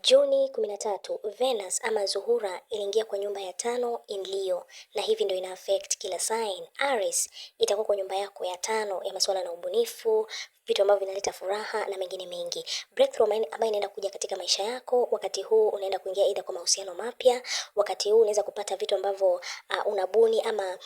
Juni 13, Venus ama Zuhura iliingia kwa nyumba ya 5 in Leo, na hivi ndio ina affect kila sign. Aries itakuwa kwa nyumba yako ya 5 ya masuala na ubunifu, vitu ambavyo vinaleta furaha na mengine mengi. Breakthrough ambayo inaenda kuja katika maisha yako wakati huu, unaenda kuingia aidha kwa mahusiano mapya. Wakati huu unaweza kupata vitu ambavyo unabuni ama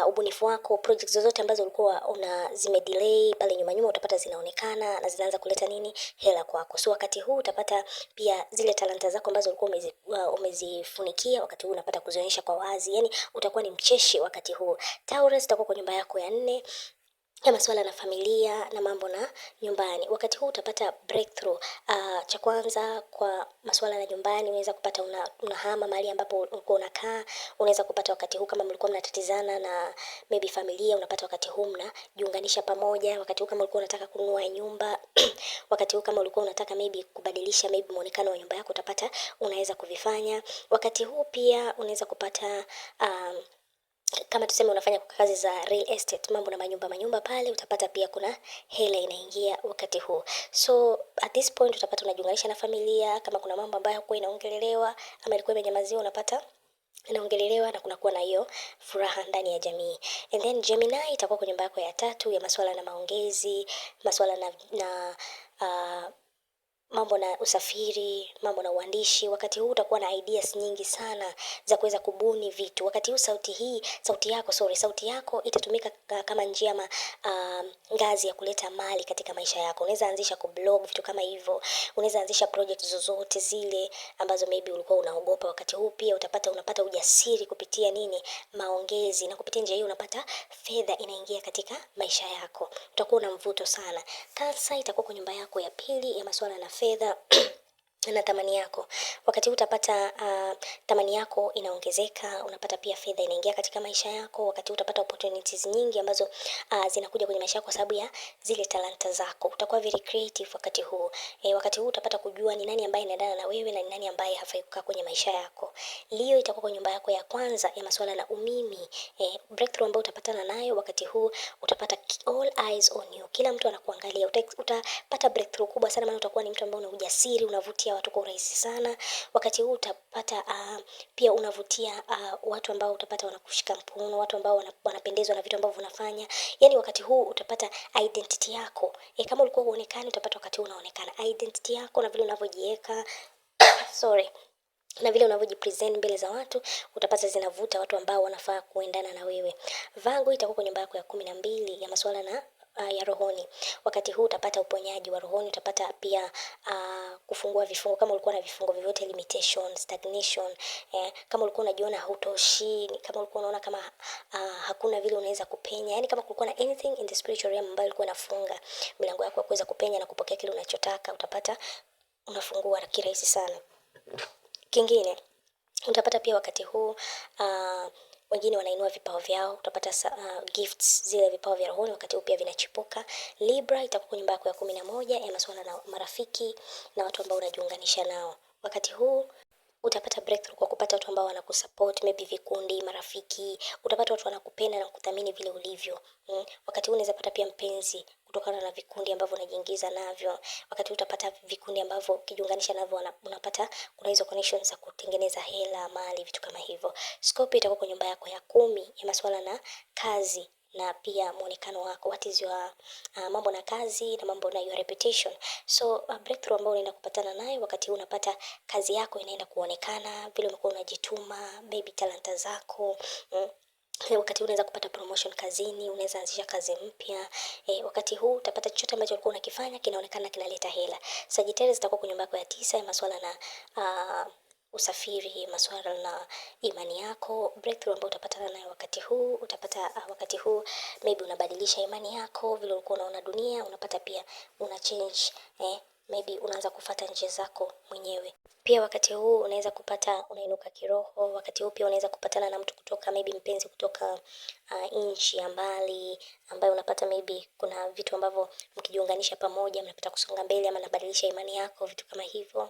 ubunifu wako, projects zozote ambazo ulikuwa zimedelay pale nyuma utapata zinaonekana na zinaanza kuleta nini, hela kwako. So wakati huu utapata pia zile talanta zako ambazo ulikuwa umezifunikia, wakati huu unapata kuzionyesha kwa wazi. Yani utakuwa ni mcheshi wakati huu. Taurus itakuwa kwa nyumba yako ya 4 ya masuala na familia na mambo na nyumbani. Wakati huu utapata breakthrough. Cha kwanza kwa masuala na nyumbani, unaweza kupata unahama mahali ambapo ulikuwa unakaa. Unaweza kupata wakati huu kama mlikuwa mnatatizana na maybe familia, unapata wakati huu mnajiunganisha pamoja. Wakati huu kama ulikuwa unataka kununua nyumba, wakati huu kama ulikuwa unataka maybe kubadilisha maybe muonekano wa nyumba yako, utapata unaweza kuvifanya. Wakati huu pia unaweza kupata kama tuseme unafanya kazi za real estate, mambo na manyumba pale, utapata pia kuna hela inaingia wakati huu. So at this point utapata unajiunganisha na familia, kama kuna mambo ambayo kwa inaongelelewa ama ilikuwa imenyamaziwa, unapata inaongelelewa na kunakuwa na hiyo furaha ndani ya jamii. And then Gemini itakuwa kwa nyumba yako ya 3 ya masuala na maongezi, masuala na mambo na usafiri, mambo na uandishi. Wakati huu utakuwa na ideas nyingi sana za kuweza kubuni vitu. Wakati huu sauti yako itatumika kama njia ama ngazi ya kuleta mali katika maisha yako. Unaweza anzisha kublog, vitu kama hivyo. Unaweza anzisha project zozote zile ambazo maybe ulikuwa unaogopa. Wakati huu pia unapata ujasiri kupitia nini, maongezi, na kupitia njia hiyo unapata fedha inaingia katika maisha yako. Utakuwa na mvuto sana. Cancer itakuwa kwa nyumba yako ya 2 ya masuala na fedha na thamani yako. Wakati utapata thamani yako inaongezeka, unapata pia fedha inaingia katika maisha yako. Wakati utapata opportunities nyingi ambazo zinakuja kwenye maisha yako kwa sababu ya zile talanta zako. Utakuwa very creative wakati huu. Wakati huu utapata kujua ni nani ambaye anaendana na wewe na ni nani ambaye hafai kukaa kwenye maisha yako. Leo itakuwa kwa nyumba yako ya kwanza ya masuala na umimi. Breakthrough ambayo utapatana nayo wakati huu, utapata all eyes on you. Kila mtu anakuangalia. Utapata breakthrough kubwa sana, maana utakuwa ni mtu ambaye una ujasiri, unavutia watu kwa urahisi sana. Wakati huu utapata pia unavutia watu ambao utapata wanakushika mkono, watu ambao wanapendezwa na vitu ambavyo unafanya. Yani wakati huu utapata identity yako. Kama ulikuwa huonekani, utapata wakati huu unaonekana. Identity yako na vile unavyojiweka na vile unavyojipresent mbele za watu, utapata zinavuta watu ambao wanafaa kuendana na wewe. Vangu itakuwa kwa nyumba yako ya 12 ya masuala na ya rohoni. Wakati huu utapata uponyaji wa rohoni, utapata pia kufungua vifungo kama ulikuwa na vifungo vyovyote, limitation, stagnation, kama ulikuwa unajiona hautoshi, kama ulikuwa unaona kama hakuna vile unaweza kupenya, yani kama kulikuwa na anything in the spiritual realm ambayo ilikuwa inafunga milango yako ya kuweza kupenya na kupokea kile unachotaka, utapata unafungua kirahisi sana. Kingine utapata pia wakati huu wengine wanainua vipawa vyao, utapata gifts, zile vipawa vya rohoni wakati huu pia vinachipuka. Libra itakuwa nyumba yako ya 11 ya masuala na marafiki na watu ambao unajiunganisha nao. Wakati huu utapata breakthrough kwa kupata watu ambao wanakusupport, maybe vikundi, marafiki. Utapata watu wanakupenda na kuthamini vile ulivyo. Wakati huu unaweza pata pia mpenzi kutokana na vikundi ambavyo unajiingiza navyo. Wakati utapata vikundi ambavyo ukijiunganisha navyo unapata kuna hizo connections za kutengeneza hela, mali, vitu kama hivyo. Scorpio itakuwa kwa nyumba yako ya 10 ya masuala na kazi na pia muonekano wako, what is your mambo na kazi na mambo na your reputation. So breakthrough ambayo unaenda kupatana nayo wakati unapata kazi yako inaenda kuonekana, vile umekuwa unajituma, maybe talanta zako. Wakati huu unaweza kupata promotion kazini, unaweza anzisha kazi mpya. Wakati huu utapata chochote ambacho ulikuwa unakifanya kinaonekana kinaleta hela. Sagittarius itakuwa kwa nyumba yako ya 9 ya masuala na usafiri, masuala na imani yako. Breakthrough ambayo utapatana nayo wakati huu, utapata wakati huu maybe unabadilisha imani yako, vile ulikuwa unaona dunia, unapata pia una change, maybe unaanza kufuata njia zako mwenyewe. Pia wakati huu unaweza kupata unainuka kiroho. Wakati huu pia unaweza kupatana na mtu kutoka maybe mpenzi kutoka nchi ya mbali, ambaye unapata maybe kuna vitu ambavyo mkijiunganisha pamoja mnapata kusonga mbele ama nabadilisha imani yako, vitu kama hivyo.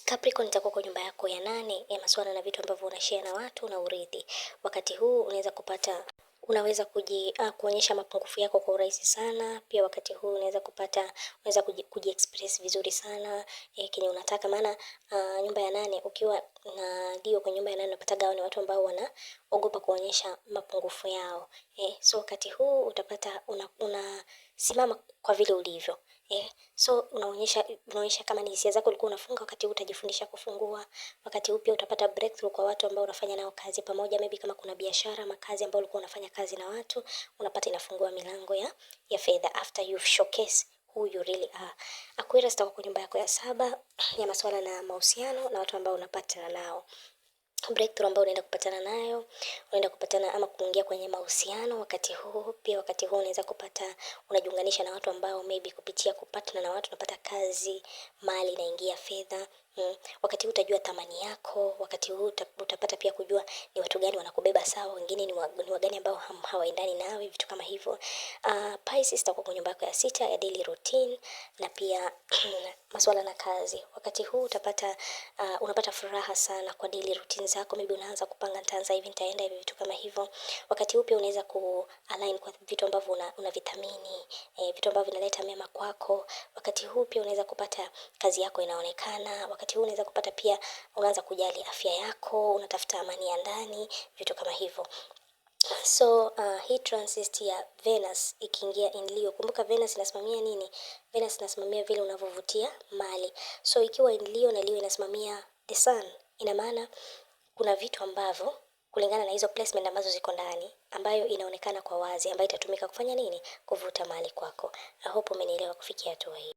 Capricorn itakuwa kwa nyumba yako ya 8 ya masuala na vitu ambavyo unashare na watu na urithi. Wakati huu unaweza kupata unaweza kuonyesha mapungufu yako kwa urahisi sana. Pia wakati huu unaweza kujiexpress vizuri sana kenye unataka, maana nyumba ya nane, ukiwa na Leo kwenye nyumba ya nane unapata ni watu ambao wanaogopa kuonyesha mapungufu yao. So wakati huu utapata unasimama kwa vile ulivyo. So unaonyesha kama ni hisia zako ulikuwa unafunga, wakati huu utajifundisha kufungua. Wakati huu pia utapata breakthrough kwa watu ambao unafanya nao kazi pamoja, maybe kama kuna biashara ama kazi ambayo ulikuwa unafanya kazi na watu, unapata inafungua milango ya fedha after you showcase who you really are. Aquarius itakuwa kwa nyumba yako ya 7 ya masuala na mahusiano na watu ambao unapata nao. Breakthrough ambayo unaenda kupatana ama kuingia kwenye mahusiano wakati huu. Pia wakati huu unajiunganisha na watu ambao maybe kupitia kupatana na watu unapata kazi, mali inaingia, fedha. Wakati huu utajua thamani yako. Wakati huu utapata pia kujua ni watu gani wanakubeba sawa, wengine ni wagani ambao hawaendani nawe, vitu kama hivyo. Pisces itakuwa kwa nyumba yako ya 6 ya daily routine na pia masuala na kazi. Wakati huu unapata furaha sana kwa daily routine zako, maybe unaanza kupanga, nitaanza hivi, nitaenda hivi, vitu kama hivyo. Wakati huu pia unaweza align kwa vitu ambavyo unavithamini, vitu ambavyo vinaleta mema kwako. Wakati huu pia unaweza kupata kazi yako inaonekana. Wakati huu unaweza kupata pia unaanza kujali afya yako, unatafuta amani ya ndani, vitu kama hivyo. So hii transit ya Venus ikiingia in Leo, kumbuka Venus inasimamia nini? Venus inasimamia vile unavyovutia mali. So ikiwa in Leo na Leo inasimamia the sun, ina maana kuna vitu ambavyo kulingana na hizo placement ambazo ziko ndani, ambayo inaonekana kwa wazi, ambayo itatumika kufanya nini? Kuvuta mali kwako. I hope umenielewa kufikia hatua hii.